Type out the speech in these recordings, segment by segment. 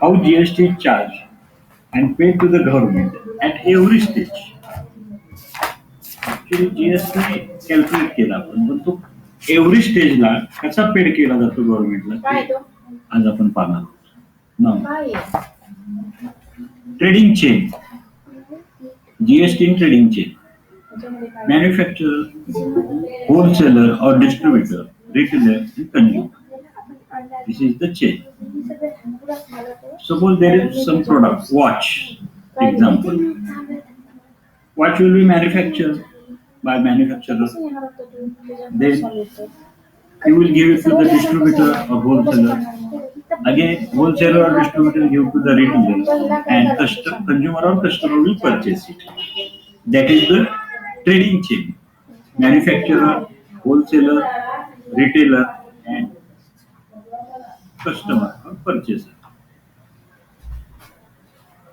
How GST is charged and paid to the government at every stage. Actually GST calculate केला आपण पण तो every स्टेजला कसा पेड केला जातो गव्हर्नमेंटला आज आपण पाहणार आहोत. Trading chain, GST in trading chain. Manufacturer, wholesaler or distributor, retailer and consumer. This is the chain. Suppose there is some product, watch, example. Watch will be manufactured by manufacturer. Then he will give it to the distributor or wholesaler. Again, wholesaler or distributor give to the retailer and consumer or customer will purchase it. That is the trading chain. Manufacturer, wholesaler, retailer and customer or purchaser.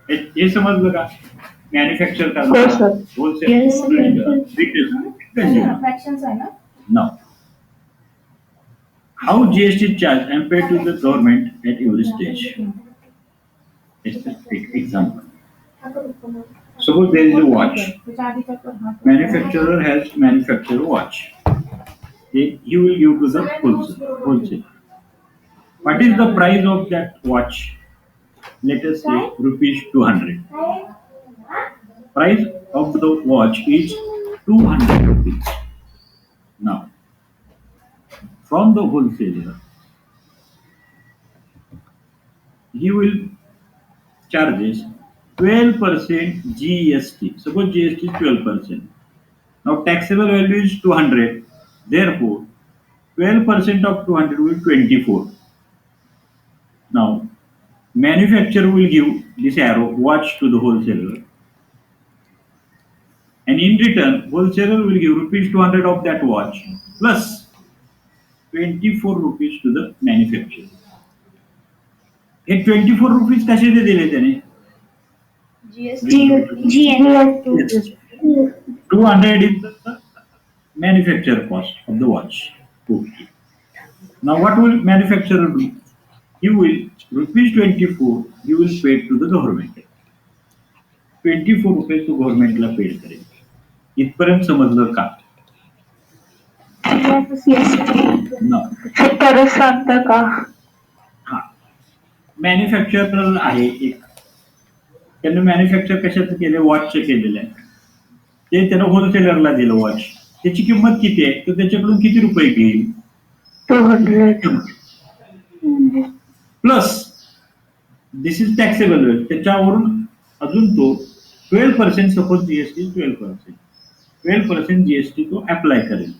हे समजलं का? Manufacture करणार, wholesale, retail, consumer. Now, how GST is charged and paid to the government at every stage? Let's take example. Suppose there is a watch. Manufacturer has manufactured watch. He will give to the wholesale. What is the price of that watch? Let us say rupees 200. Price of the watch is 200 rupees. Now, from the wholesaler, he will charges 12% GST. Suppose GST is 12%. Now taxable value is 200. Therefore, 12% of 200 will be 24. Now, manufacturer will give this arrow watch to the wholesaler. And in return, wholesaler will give rupees 200 of that watch plus 24 rupees to the manufacturer. हे 24 rupees कशाचे दिले त्याने? GST. 200 is the manufacturer cost of the watch. Okay. Now what will manufacturer do? He will rupees 24 he will pay to the government. 24 रुपये तो गव्हर्नमेंटला paid करेल. इथपर्यंत समजलं का? तरच सांगता का? हा, मॅन्युफॅक्चरर आहे एक, त्यांनी मॅन्युफॅक्चर कशाचं केलं? वॉचचं केलेलं आहे. ते त्यानं होलसेलरला दिलं वॉच. त्याची किंमत किती आहे? तर त्याच्याकडून किती रुपये घेईल? 200 प्लस दिस इज टॅक्सेबल. त्याच्यावरून अजून तो 12% सपोज जीएसटी 12% जीएसटी तो अप्लाय करेल.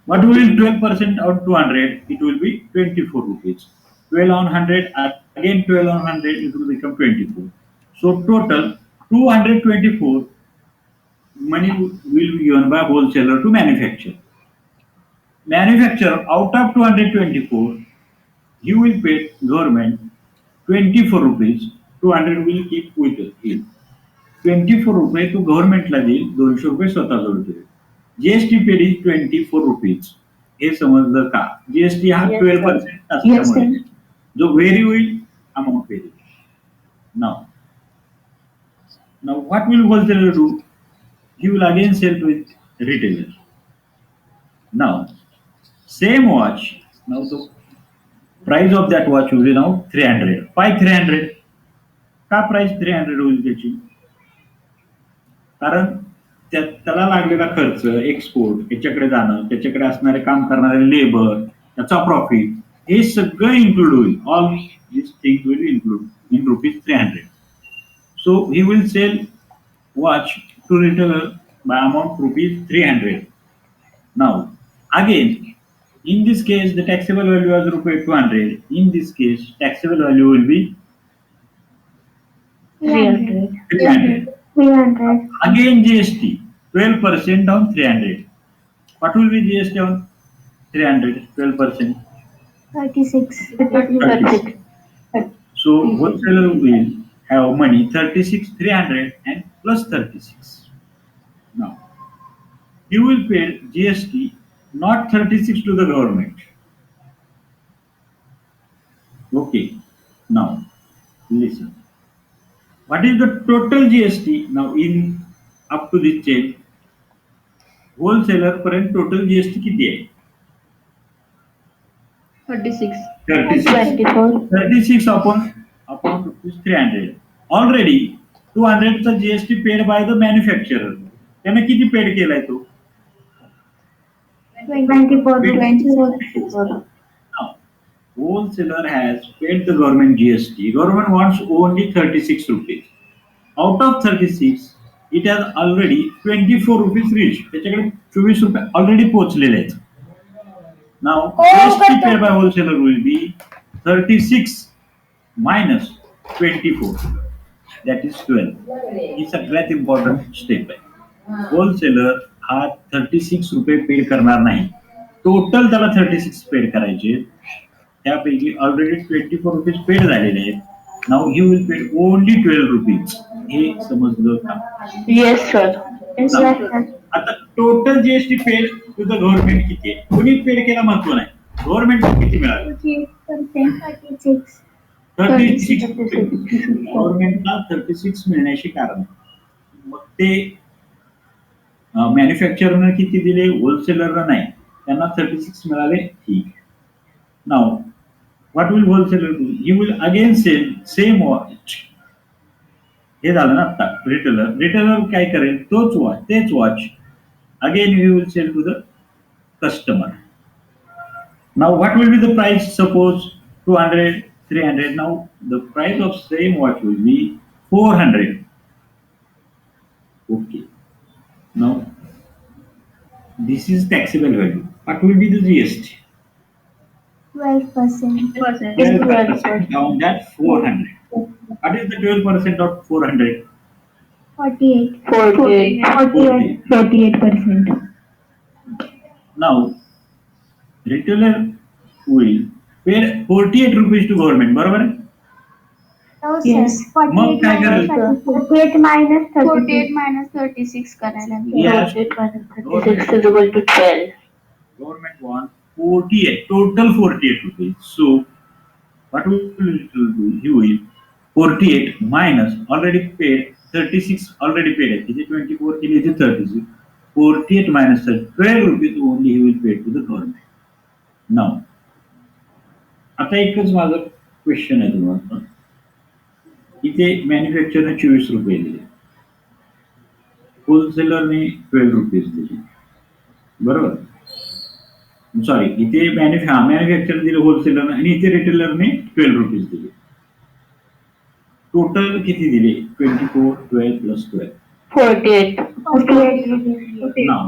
What will 12% out 200? It will be 24 rupees. 12 on 100, again 12 on 100, it will become 24. So total 224 money will be given by wholesaler to manufacturer. Manufacturer out of 224, he will pay government 24 rupees. 200 will keep with him. 24 रुपये तो गव्हर्नमेंटला देईल, 200 रुपये स्वतःजवळ ठेवेल. GST paid is 24 rupees. हे समजलं का? जीएसटी हा 12% असल्यामुळे जो व्हेरी होईल amount vary. Now what will wholesaler do? He will again sell to retailer. Now same watch, now the price of that watch will be now 300. Why 300? का price 300 होईल त्याची? कारण त्याला लागलेला खर्च, एक्सपोर्ट, याच्याकडे जाणं, त्याच्याकडे असणारे काम करणारे लेबर, त्याचा प्रॉफिट, हे सगळं इन्क्लूड होईल. All this things will include in rupees 300. So he will sell watch to retailer by amount rupees 300. Now again in this case the taxable value was rupees 200. In this case taxable value will be 300. Again GST 12% on 300. What will be GST on 300? 12%. 36. So wholesaler will have money 36, 300 and plus 36. Now he will pay GST not 36 to the government. Okay. Now Listen. What is the total GST now in up to this chain? Wholesaler पर्यंत total GST किती आहे? 36. 36. 24. 36 upon rupees 300. Already 200 चा GST paid by the manufacturer. त्याने किती paid केलाय तो? 24. Now, wholesaler has paid the government GST. Government wants only 36 rupees. Out of 36, it has already 24 rupees reached. त्याच्याकडे 24 रुपये ऑलरेडी पोहोचलेले आहेत. Now, GST paid by wholesaler will be 36 minus 24. That is 12. ही सगळ्यात important step आहे. Wholesaler हा 36 रुपये paid करणार नाही. टोटल त्याला 36 पेड करायचे. त्यापैकी ऑलरेडी 24 रुपीज पेड झालेले आहेत. Now he will paid only 12 rupees. हे समजलं का? Yes, sir. Yes, Now, sir. आता total GST paid to the government किती आहे? कोणी पेड केला महत्व नाही. गव्हर्नमेंटला किती मिळालं? 36. 36. गव्हर्नमेंटला 36 मिळण्याची कारण मग ते मॅन्युफॅक्चरनं किती दिले, होलसेलरनं नाही. त्यांना 36 मिळाले. ठीक. Now what will wholesaler do? He will again sell same watch. हे झालं ना आता. रिटेलर काय करेल? तेच watch again you will sell to the customer. Now what will be the price? Suppose 200, 300. Now the price of same watch will be 400. Okay. Now, this is taxable value. What will be the GST? 12%. 12% on that 400. What is the 12% of 400? 48. 48%. Now, retailer will pay 48 rupees to government. बरोबर आहे? Yes. मग काय करेल? 48 minus 48 minus 36 करायला लागेल. Yes. 36 is equal to 12. Government wants 48, total 48 rupees. So, what will retailer do? He will 48 minus already paid 36 already paid आहे. तिथे 24 केली, इथे 36. 48 minus 12 rupees only he will pay to the government. Now, आता एकच माझं question आहे तुम्हाला. इथे मॅन्युफॅक्चरने 24 रुपये दिले, होलसेलरने 12 रुपीज दिले. बरोबर? सॉरी, इथे मॅन्युफॅक्चर दिले होलसेलरने आणि इथे रिटेलरने 12 रुपीज दिले. टोटल किती दिले? 24, 12 plus 12. 48. Now,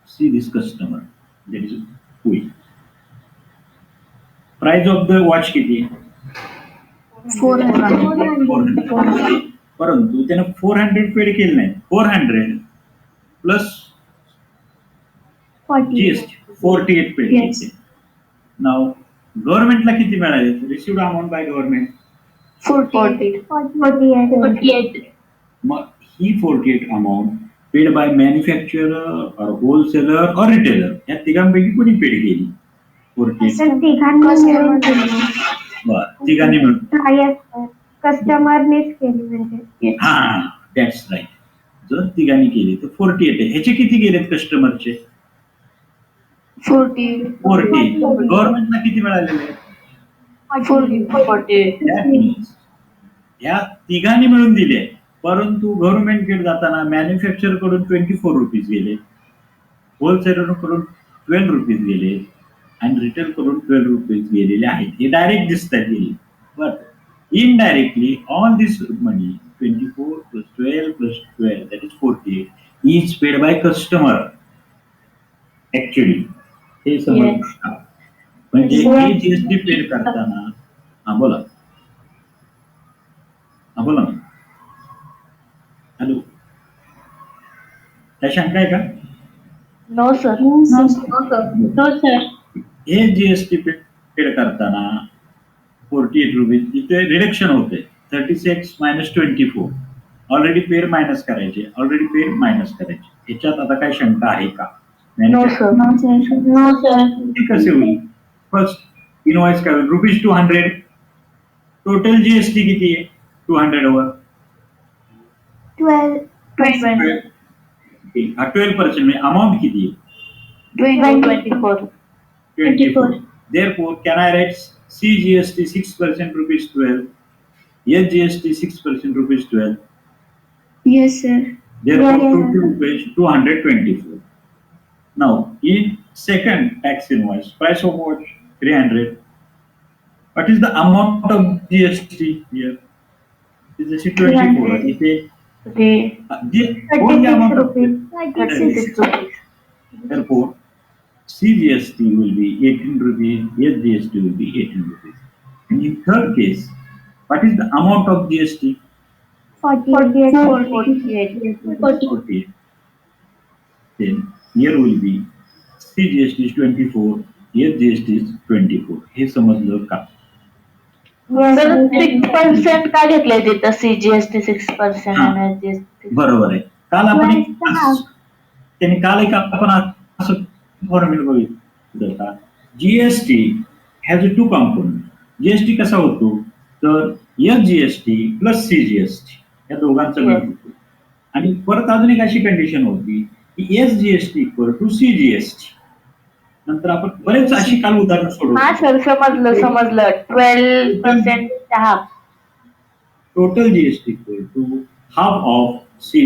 see this customer. That is we. Price of the watch किती? 400. परंतु त्याने 400 पेड केले नाही. 400 प्लस जीएसटी 48 पेड Yes. केले. नाव गव्हर्नमेंटला किती मिळाले? Received amount by government 48. Mug he 48 amount paid by manufacturer और होलसेलर और रिटेलर या तिघांपैकी कोणी पेड केली? 48. बरं, तिघांनी मिळून. कस्टमरनेच केली म्हणजे. हा, दॅट्स राईट. जर तिघांनी केली तर 48 आहे. ह्याचे किती गेलेत कस्टमरचे? 48. 48. गव्हर्नमेंटला किती मिळालेले? 48. That means या तिघांनी मिळून दिले, परंतु गव्हर्नमेंटकडे जाताना मॅन्युफॅक्चर कडून 24 रुपीज गेले, होलसेलर कडून 12 रुपीज गेले आणि रिटेल कडून 12 रुपीज गेलेले आहेत. हे डायरेक्ट दिसतात गेले. But indirectly all this money 24 plus 12 plus 12 that is 48 is paid by customer. Actually, हे समजलं का? म्हणजे हे जीएसटी पेड करताना बोला ना. हॅलो, काय शंका आहे का? No sir. हे जीएसटी पेड करताना 48 रुपीज इथे रिडक्शन होते. 36 minus 24 ऑलरेडी पेड मायनस करायचे, याच्यात आता काय शंका आहे का? No sir. ते कसे होईल? फर्स्ट इनवॉइस काय होईल? ₹200 टोटल जीएसटी किती आहे 200 वर 12. 12% म्हणजे अमाऊंट किती आहे 24. 24. Therefore, can I write CGST 6% rupees 12, SGST 6% rupees 12. Yes, sir. Therefore, Yeah. total rupees 224. Now, in second tax invoice, price of watch 300. What is the amount of GST here? It is 24. 300. इथे the 36 only amount of rupees. 36. 36 rupees. Therefore, CGST will be 18 rupees, SGST will be 18 rupees. And in third case, what is the amount of GST? 48. 48. Then here will be CGST is 24, SGST is 24. हे समजलं का? तर 6% का घेतलंय तिथं CGST 6% आणि SGST बरोबर आहे. काल आपण त्यांनी काल एक आपण असं फॉर्म्युला बघितलं का GST has two component. GST कसा होतो तर एसजीएसटी प्लस सीजीएसटी या दोघांचा मिळून होतो. आणि परत अजून एक अशी कंडिशन होती की एसजीएसटी इक्वल टू सीजीएसटी. नंतर आपण बरेच अशी काल उदाहरण हा सोडवतो. सर समजलं 12% half. Total GST equal to half of C.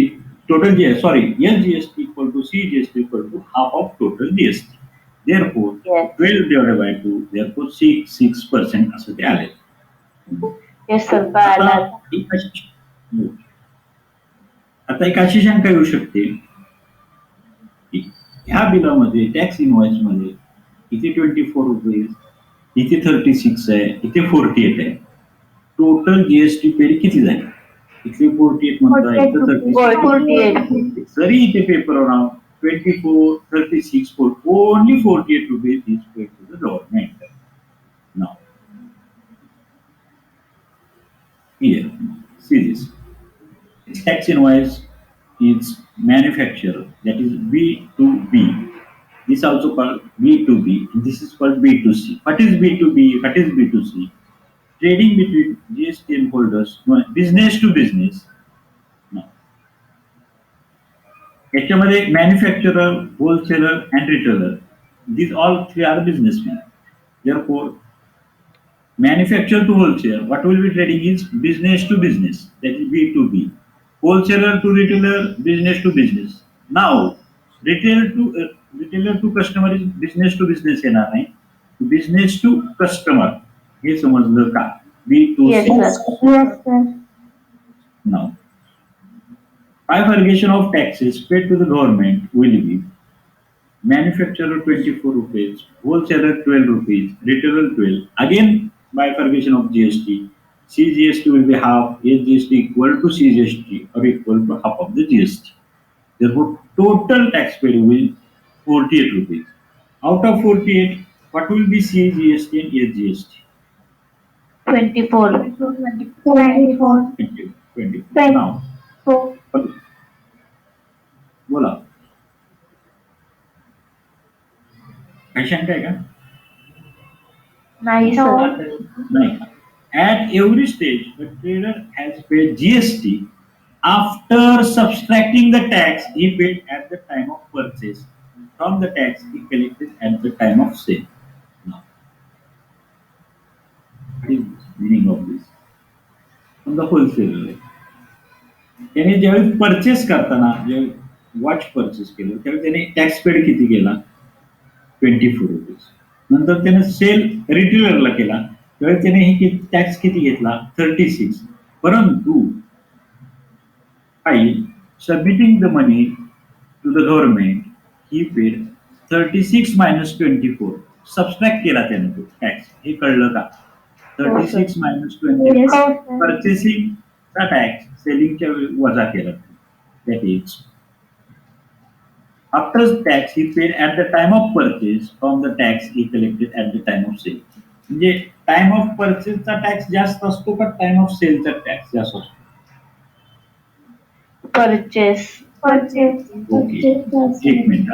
Total GST, sorry, SGST equal to CGST equal to half of total GST. Therefore, Yes. 12 divided by 2, therefore 6% असं ते आले. येस सर कळालं. आता एक अशी शंका येऊ शकते की ह्या बिलामध्ये टॅक्स इनवॉइस मध्ये इथे 24 रुपये, इथे 36 आहे, इथे 48 आहे. टोटल जीएसटी पेड किती झाली? इथे 48 म्हणता, इथे 36. जरी इथे पेपरवर नाव 24, 36, only 48 rupees is paid to the government. Now, here, see this. Tax invoice is manufacturer, that is B2B. This also called B2B. This is called B2C. What is B2B? What is B2C? Trading between GST holders, no, business to business. No. याच्यामध्ये manufacturer, wholesaler, and retailer. These all three are businessmen. Therefore, manufacturer to wholesaler, what will be trading is business to business. That is B2B. Wholesaler to retailer, business to business. Now, retailer to customer is business to business येणार नाही. Business to customer. हे समजलं का? B2C. Yes, sir. Now, bifurcation of taxes paid to the government will be manufacturer 24 rupees, wholesaler 12 rupees, retailer 12. Again, bifurcation of GST. CGST will be half, SGST equal to CGST or equal to half of the GST. Therefore, total tax paid will be 48 rupees. Out of 48, what will be CGST and SGST? 24. 24. Now, बोला काही शंका आहे का? नाही sir. नाही. At every stage, the trader has paid GST after subtracting the tax he paid at the time of purchase from the tax he collected at the time of sale. Now, what is the meaning of this? From the wholesaler. त्याने ज्यावेळी purchase करताना ज्यावेळी watch purchase केलं त्यावेळी त्याने tax paid किती केला 24 rupees. नंतर त्याने सेल रिटेलरला केला त्यावेळी त्याने ही टॅक्स किती घेतला 36. परंतु while submitting the money to the government he paid 36 minus 24. Subtract केला त्याने तो टॅक्स. हे कळलं का? 36 minus 24 परचेसिंग चा टॅक्स सेलिंगच्या वजा केला. That is, after tax he paid at the time of purchase from the tax he collected at the time of sale. म्हणजे time of परचेसचा tax जास्त असतो का टाइम ऑफ सेलचा टॅक्स जास्त असतो? परचेस. ओके, एक मिनिट.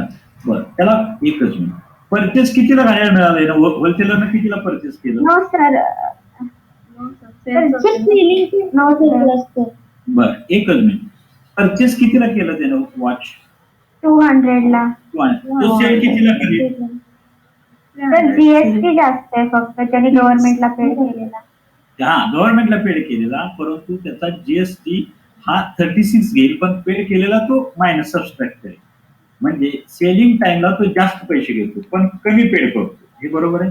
बरं, त्याला एकच मिनिट. परचेस कितीला घालायला मिळालंय ना? होलसेलरनं कितीला परचेस केलं? No, sir. बरं, एकच मिनिट. परचेस कितीला केलं त्यानं वॉच? 200 ला. तो सेल कितीला करेल? तर जीएसटी जास्त आहे फक्त ज्यांनी गव्हर्नमेंटला पेड केलेला. हा, गव्हर्नमेंटला पेड केलेला, परंतु त्याचा जीएसटी हा 36 घेईल, पण पेड केलेला तो मायनस सबस्ट्रॅक्ट करेल. म्हणजे सेलिंग टाइमला तो जास्त पैसे घेतो पण कमी पेड करतो. हे बरोबर आहे?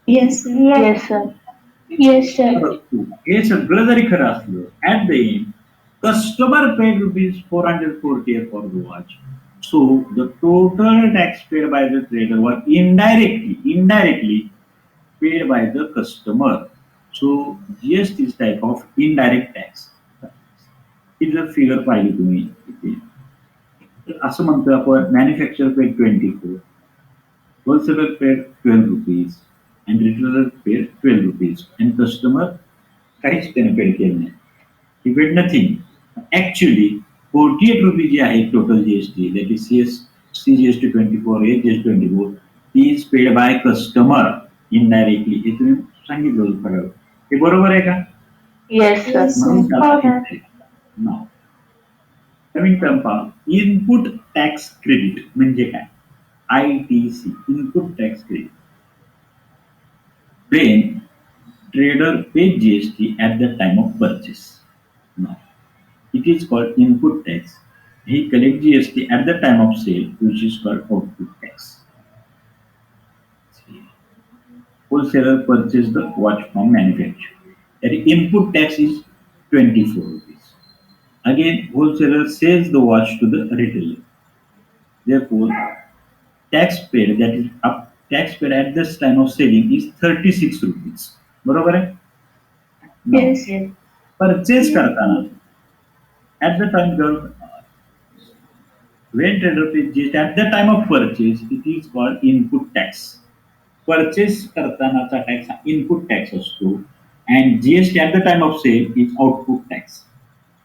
Yes, sir. Yes sir. Yes, sir. परंतु हे सगळं जरी खरं असलं, at the end customer paid ₹440 for the watch. So the total tax paid by the trader were indirectly paid by the customer. So GST is type of indirect tax. ही जर figure पाहिली तुम्ही इथे, तर असं म्हणतो आपण manufacture paid 24, wholesaler paid ₹12 and retailer paid ₹12 and customer काहीच त्याने पेड केलं नाही. He paid nothing. ऍक्च्युली ₹48 जे आहे total GST, that is CGST 24, HGST 24, is paid by customer indirectly. हे तुम्ही सांगितलं होतं खरं. हे बरोबर आहे का? Yes sir. Yes, म्हणून sir. त्याला नाव. कमिंग टर्म पहा, इनपुट टॅक्स क्रेडिट म्हणजे काय? ITC, input tax credit. When trader pays GST at the time of purchase. Now, it is called input tax. He collects GST at the time of sale, which is called output tax. Wholesaler purchase the watch from manufacturer. The input tax is ₹24. Again, wholesaler sells the watch to the retailer. Therefore, tax paid, that is tax paid at this time of selling, is ₹36. बरोबर आहे? Now, Yes. purchase करताना at the time when trader pays GST at the time of purchase, it is called input tax. Purchase करतानाचा tax हा input tax असतो and GST at the time of sale is output tax.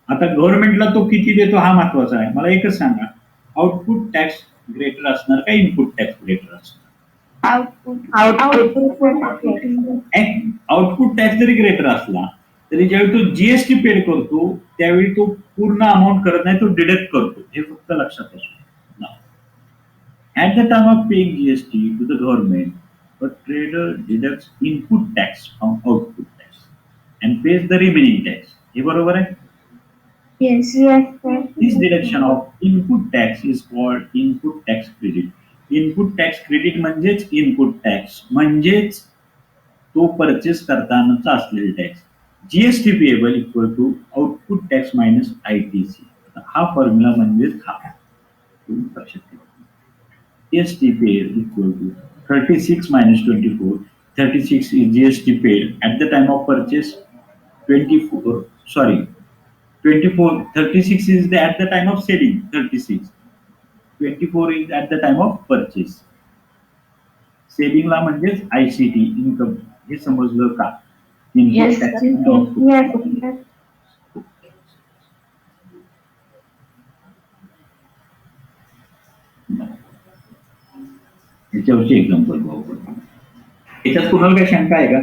आता गव्हर्नमेंटला तो किती देतो हा महत्वाचा आहे. मला एकच सांगा, आउटपुट टॅक्स ग्रेटर असणार का इनपुट टॅक्स ग्रेटर असणार? आउटपुट टॅक्स जरी ग्रेटर असला तरी ज्यावेळी तो जीएसटी पेड करतो त्यावेळी तो पूर्ण अमाऊंट करत नाही, तो डिडक्ट करतो. हे फक्त लक्षात असतो. At the time of paying GST to the government, a trader deducts input tax from output tax and pays the remaining tax. हे बरोबर आहे? Yes. Yes sir. This deduction of input tax is called input tax credit. Input tax credit म्हणजेच input tax, म्हणजेच तो purchase करतानाचा असलेला tax. GST payable equal to output tax minus ITC. हा formula म्हणजेच हा. तुम्ही लक्षात ठेवा. GST paid equal to 36 minus 24. 36 is GST paid at the time of purchase. 24, sorry, 24. 36 is at the time of selling. 36. 24 is at the time of purchase. Selling ला म्हणजेच ICT income. हे समजलं का? Yes tax sir. and output. Yes sir. याच्यावरची example पाहू. याच्यात कुणाला काही शंका आहे का?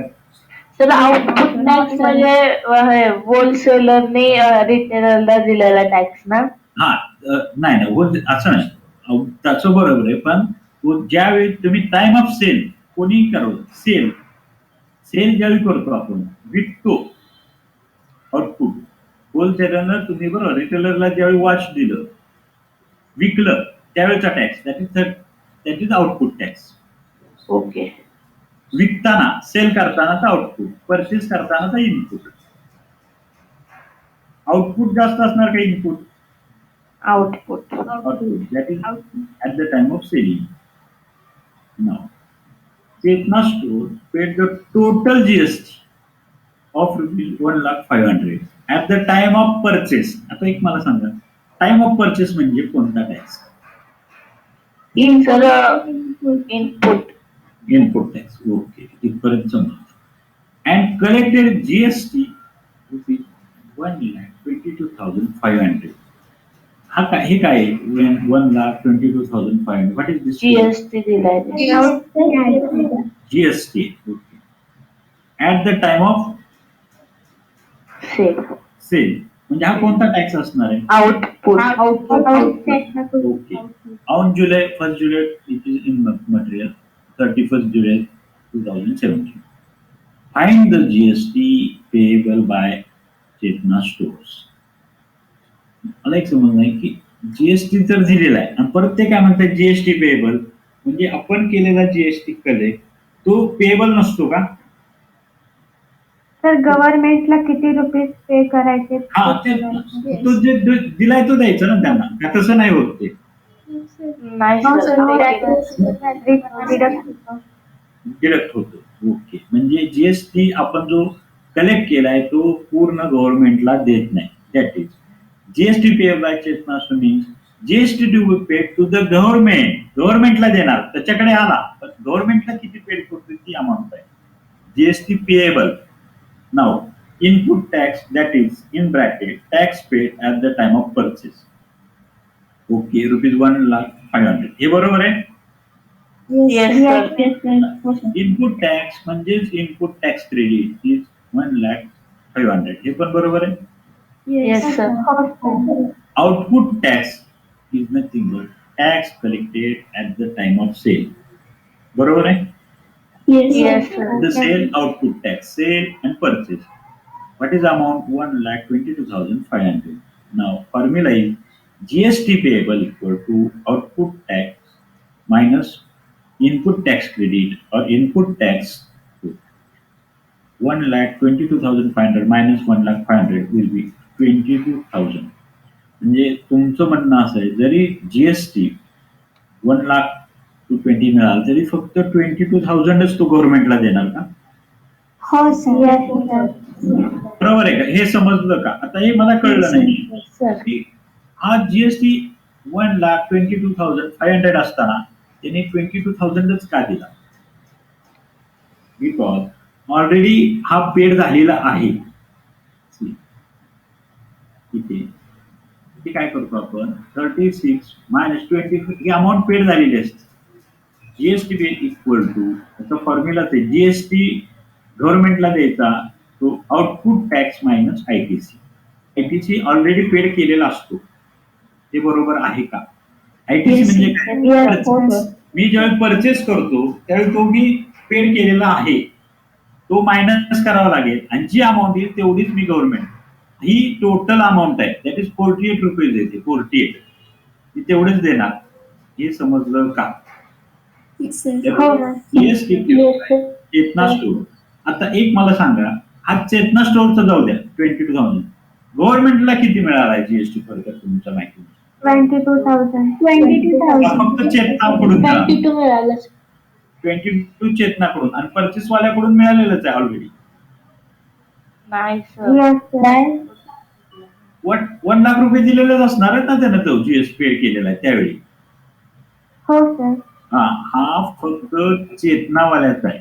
सर आउटपुट टॅक्स म्हणजे होलसेलरने रिटेलरला दिलेला टॅक्स ना? हा, नाही असं नाही. त्याचं बरोबर आहे, पण ज्यावेळी तुम्ही टाइम ऑफ सेल कोणी करो, सेल ज्यावेळी करतो आपण, विकतो आउटपुट. होलसेलरला तुम्ही बरोबर रिटेलरला ज्यावेळी वॉच दिलं, विकलं, त्यावेळेचा tax that is output tax. Okay. विकताना सेल करतानाचा आउटपुट, परचेस करतानाचा इनपुट. आउटपुट जास्त असणार का input? Output. Output, that is at the time of selling. Now, Chetna Store paid the total GST of ₹1,05,000 at the time of purchase. आता एक मला सांगा, time of purchase म्हणजे कोणता tax? Sir input. Input tax. Okay, इथपर्यंत समजा. And collected GST ₹1,22,500. हा काय, हे काय? 1,22,500. What is this? जीएसटी दिलाय. GST. Okay. At the time of sale sale म्हणजे हा कोणता टॅक्स असणार आहे? Output okay. On July 1st July it is in material 31st July 2017. Find the GST payable by Chetna stores. मला एक समज नाही की जीएसटी तर दिलेला आहे आणि परत ते काय म्हणतात जीएसटी पेएबल म्हणजे आपण केलेला जीएसटी कलेक्ट तो पेएबल नसतो का? तर गव्हर्नमेंटला किती रुपीज पे करायचे हा ते तो जे दिलाय तो द्यायचा ना त्यांना का तसं नाही होत ते नाही हो, सर सर. डिडक्ट होतो. डिडक्ट होतो. ओके. म्हणजे जीएसटी आपण जो कलेक्ट केलाय तो पूर्ण गव्हर्नमेंटला देत नाही. That is GST paid by Chetna means GST to be paid to the गव्हर्नमेंटला देणार त्याच्याकडे आला पण गव्हर्नमेंटला किती पेड करतो ती अमाऊंट आहे. GST payable. Now input tax that is in bracket tax paid at the time of purchase. Okay. ₹1,05,000 हे बरोबर आहे. येस सर इनपुट टॅक्स म्हणजेच इनपुट टॅक्स क्रेडिट इज 1,05,000 हे पण बरोबर आहे. Yes sir Output tax is nothing but tax collected at the time of sale. बरोबर आहे. Yes sir The sale output tax, sale and purchase. What is the amount? 1,22,500. Now formula is GST payable equal to output tax minus input tax credit or input tax. 1,22,500 minus 1,05,000 will be 22,000. म्हणजे तुमचं म्हणणं असं आहे जरी GST 1,20,000 मिळालं तरी फक्त 22,000च तो गव्हर्नमेंटला देणार का? हो सर. बरोबर आहे का? हे समजलं का? आता हे मला कळलं नाही की हा जीएसटी 1,22,500 असताना त्याने 22,000च का दिला? बिकॉज ऑलरेडी हा पेड झालेला आहे. इथे काय करतो आपण 36 मायनस 20 ही अमाऊंट पेड झालेली असते. जीएसटी पेड इक्वल टू याचा फॉर्म्युलाच आहे जीएसटी गव्हर्नमेंटला द्यायचा तो output tax minus ITC. ITC already paid केलेला असतो. ते बरोबर आहे का? आयटीसी म्हणजे काय? मी ज्यावेळी परचेस करतो त्यावेळी तो मी पेड केलेला आहे तो मायनस करावा लागेल आणि जी अमाऊंट येईल तेवढीच मी गव्हर्नमेंट ही टोटल अमाऊंट आहे दॅट इज 48 रुपीज येते. 48 ती तेवढेच देणार. हे समजलं का? जीएसटी चेतना स्टोर. आता एक मला सांगा हा चेतना स्टोअरचा जाऊ द्या 22,000 गव्हर्नमेंटला किती मिळाला आहे जीएसटी फरक तुमच्या माहिती 22,000. फक्त चेतनाकडून 22 मिळालं 22 चेतनाकडून आणि परचेस वाल्याकडून मिळालेलंच आहे ऑलरेडी. नाही सर 1 लाख रुपये दिलेलेच असणार आहेत ना त्यानं तो जीएसटी पेड केलेला आहे त्यावेळी. हो सर. हा फक्त चेतनावाल्याचा आहे.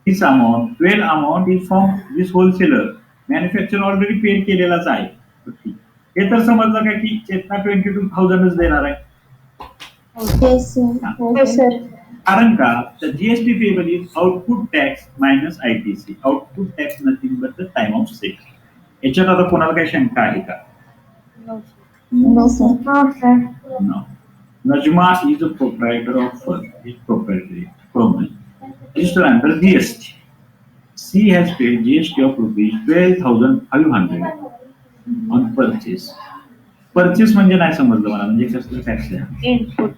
This amount 12 amount is from this wholesaler manufacture already paid केलेलाच आहे. हे तर समजलं का की चेतना 22,000च देणार आहे. हो सर कारण का तर GST payable is output tax minus ITC. Output tax nothing but the time of sale. याच्यात आता कोणाला काही शंका आहे का? नो सर हो sir. No. Najma is a proprietor of his proprietary program registered under GST. She has paid GST of rupees 12,500 on purchase. Purchase म्हणजे नाही समजलं मला म्हणजे कसलं टॅक्स आहे? Input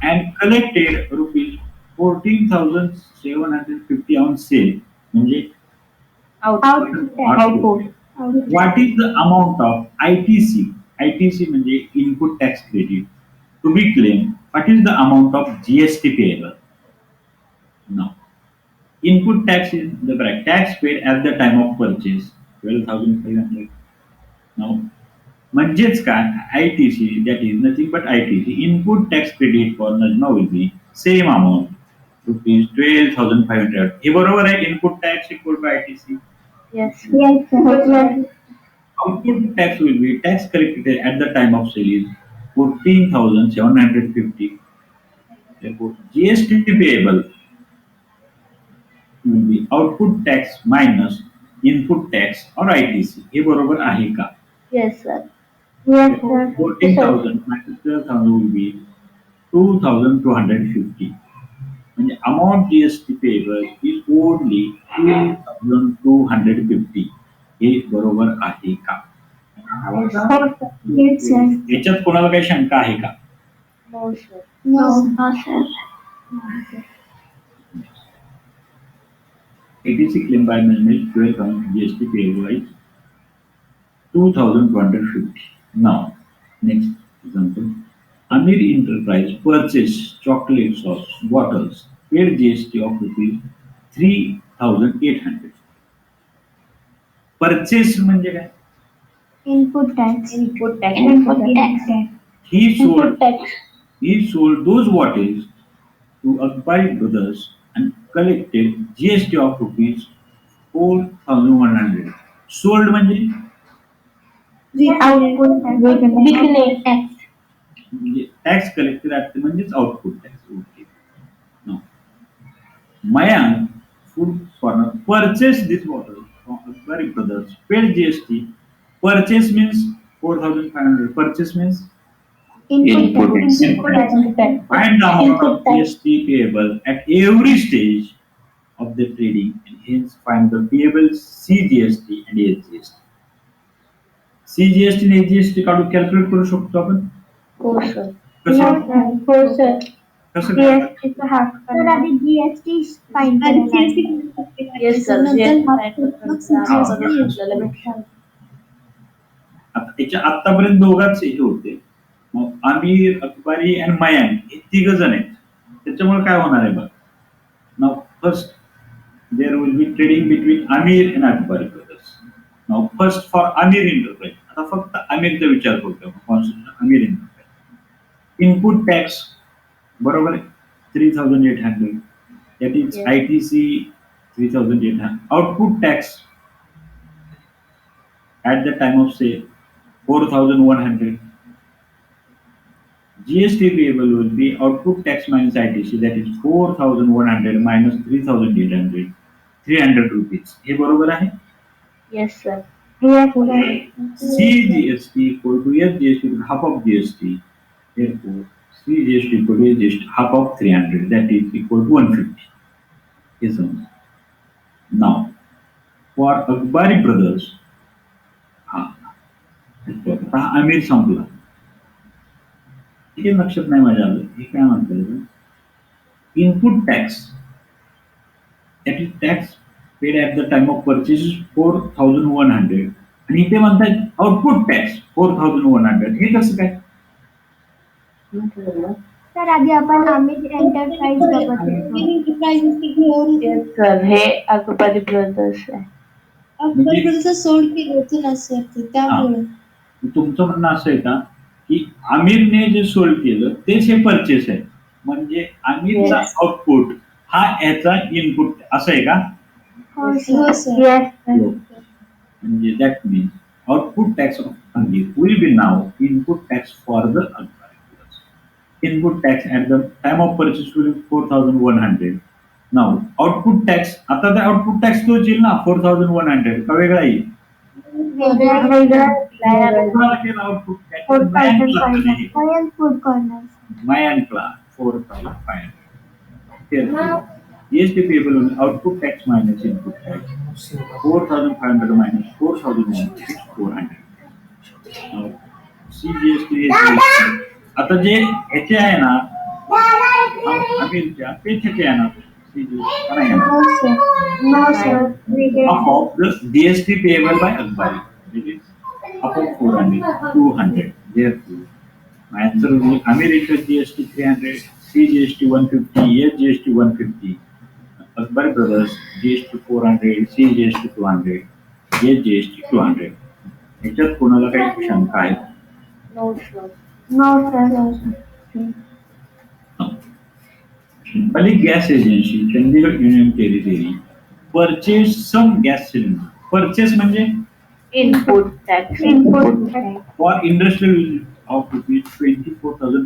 And collected rupees 14,750 on sale म्हणजे output What is the amount of ITC? ITC म्हणजे input tax credit to be claimed. What is the amount of GST payable? Now, input tax is the bracket tax paid at the time of purchase 12,500. Now, म्हणजेच काय ITC that is nothing but ITC input tax credit for Najma will be same amount rupees 12,500. हे बरोबर आहे. Input tax equal to ITC. Yes Output tax will be tax collected at the time of sale is 14,750. Therefore, GST payable will be output tax minus input tax or ITC. हे बरोबर आहे का? Yes, sir. Yes, sir. 14,000 minus 12,000 will be 2,250. म्हणजे amount GST payable is only 2,250. हे बरोबर आहे का? Yes, sir. याच्यात कोणाला काही शंका आहे का? No, sir. No, sir. ATC claim by management 12,000 GST payable is 2,250. Now, next example. Amir Enterprise purchase chocolate sauce bottles paid GST of rupees 3,800. Purchase म्हणजे काय? Input tax. Input tax. Input tax. He sold Input tax. those bottles to Akbari Brothers and collected GST of rupees 4,100. Sold म्हणजे Output tax. विकणे tax. Tax collected म्हणजेच output tax. Okay. Mayank Food Corner purchased this bottle from Akbari Brothers, paid GST. Purchase means 4,500. Purchase means Input tax. Input tax. Find the amount of GST payable at every stage of the trading and hence find the payable CGST and HGST. CGST आणि HGST काढून calculate करू शकतो आपण. हो, sir. कसं हो sir. कसं करायचं? GST चा हाफ तर आधी GST फाईन आणि करायला. Yes, sir. आता त्याच्या आतापर्यंत दोघांच हे होते. मग आमिर, अकबारी आणि मयांक हे तिघ जण आहेत. त्याच्यामुळे काय होणार आहे बघ. Now first there will be trading between Aamir and Akbari brothers. Now first for Aamir enterprise. आता फक्त आमिरचा विचार करतो. आमिर एंटरप्राइज. इनपुट टॅक्स बरोबर आहे 3,800. That is Yes. ITC 3,800. Output tax at the time of sale 4,100. GST payable will be output tax minus ITC, that is 4,100 minus 3,800, 300 rupees. हे बरोबर आहे? Yes, sir. Yes, sir. CGST equal to SGST half of GST. Therefore, CGST equal to SGST half of 300, that is equal to 150. Yes, sir. Now, for Akbari brothers, हा आमिर संपला. हे लक्षात नाही माझ्या आलं. हे काय म्हणतात? Input tax that is tax paid at the time of purchase 4,100 आणि इथे म्हणतात आउटपुट टॅक्स 4,100. हे कसं काय? तर आधी आपण आमिर एंटरप्राइज बघत होतो. Yes, sir. हे अकबारी ब्रदर्स आहे. अकबर सोड केलं होतं ना सर ते त्यामुळे. तुमचं म्हणणं असं आहे का की आमिरने जे सोल्ड केलं तेच हे परचेस आहे. म्हणजे आमिरचा Yes. आउटपुट हा याचा इनपुट असं आहे का? हो हो सर. सर. Yes, sir. म्हणजे that means output tax of Aamir will be now input tax for the Akbari. Input tax at the time of purchase will 4,100. Now output tax आता त्या आउटपुट टॅक्स तोच येईल ना 4,100 का वेगळा येईल? कोणाला केला output tax? 4,500. Food corner. Mayankla 4,500. GST payable on output tax minus input tax 4,500 minus 4,100 is 400. Now, CGST आता जे ह्याचे आहे ना आमिरच्या तेच ह्याचे आहे ना CGST का नाही येणार? No, sir. No, sir. We get Half of the GST payable by Akbari, which is up of 400, 200. Therefore, my answer will be Amir interest GST 300, CGST 150, SGST 150, Akbari Brothers GST 400, CGST 200, SGST 200. ह्याच्यात कोणाला काही शंका आहे? No, sir. no, sir. Shimpali Gas Agency, Chandigarh Union Territory, purchased some gas cylinder. Purchase म्हणजे Input tax. Input tax. for industrial use of rupees 24,500